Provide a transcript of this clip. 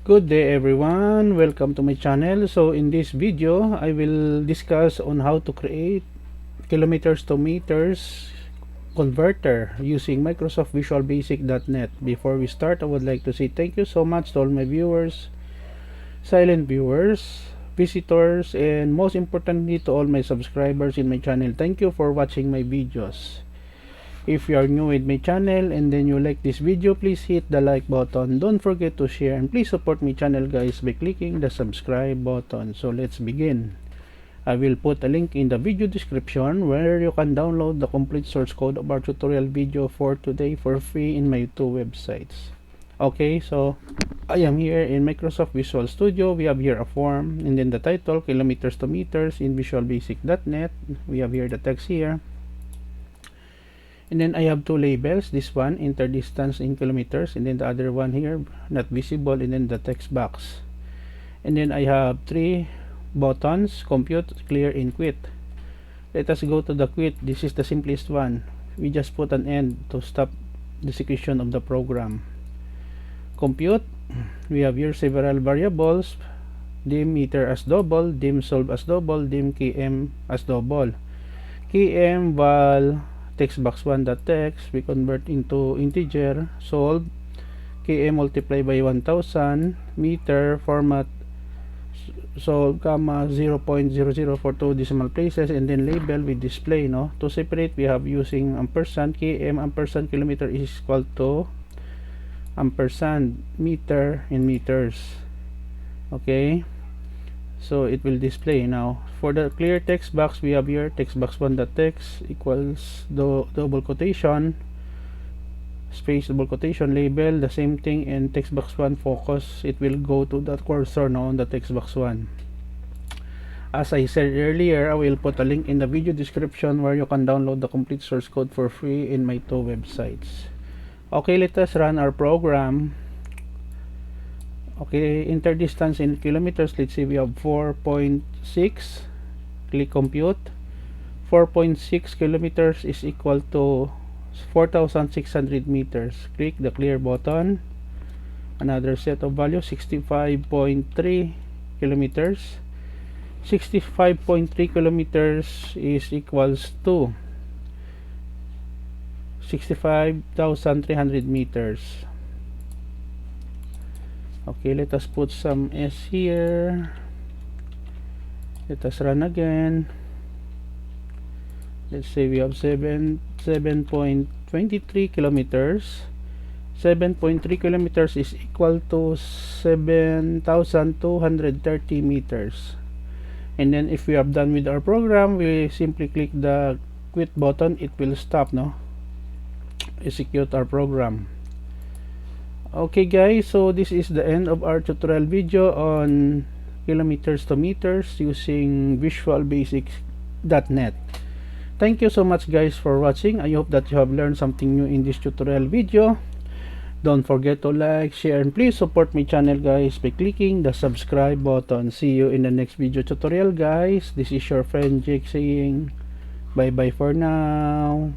Good day everyone, welcome to my channel. So in this video I will discuss on how to create kilometers to meters converter using Microsoft Visual Basic.net. Before we start, I would like to say thank you so much to all my viewers, silent viewers, visitors, and most importantly to all my subscribers in my channel. Thank you for watching my videos. If you are new with my channel and then you like this video, please hit the like button. Don't forget to share, and please support my channel guys by clicking the subscribe button. So let's begin. I will put a link in the video description where you can download the complete source code of our tutorial video for today for free in my two websites. Okay, so I am here in Microsoft Visual Studio. We have here a form, and then the title, kilometers to meters in Visual Basic.net. We have here the text here. And then I have two labels, this one enter distance in kilometers, and then the other one here not visible, and then the text box. And then I have three buttons, compute, clear, and quit. Let us go to the quit. This is the simplest one. We just put an end to stop the execution of the program. Compute, we have here several variables, dim meter as double, dim solve as double, dim km as double. Km val text box 1.text we convert into integer, solve km multiply by 1000, meter format solve comma 0.00 for two decimal places, and then label with display. To separate, we have using ampersand. Km ampersand kilometer is equal to ampersand meter in meters. Okay, so it will display. Now for the clear text box, we have here text box 1.text equals double quotation space double quotation label, the same thing, and text box 1 focus, it will go to that cursor now on the text box 1. As I said earlier, I will put a link in the video description where you can download the complete source code for free in my two websites. Okay, let us run our program. Okay, enter distance in kilometers. Let's say we have 4.6. Click compute. 4.6 kilometers is equal to 4,600 meters. Click the clear button. Another set of values, 65.3 kilometers. 65.3 kilometers is equals to 65,300 meters. Okay, let us put some S here. Let us run again. Let's say we have 7.23 kilometers. 7.3 kilometers is equal to 7,230 meters. And then if we have done with our program, we simply click the quit button. It will stop, execute our program. Okay guys, so this is the end of our tutorial video on kilometers to meters using Visual Basic.net. Thank you so much guys for watching. I hope that you have learned something new in this tutorial video. Don't forget to like, share, and please support my channel guys by clicking the subscribe button. See you in the next video tutorial guys. This is your friend Jake saying bye bye for now.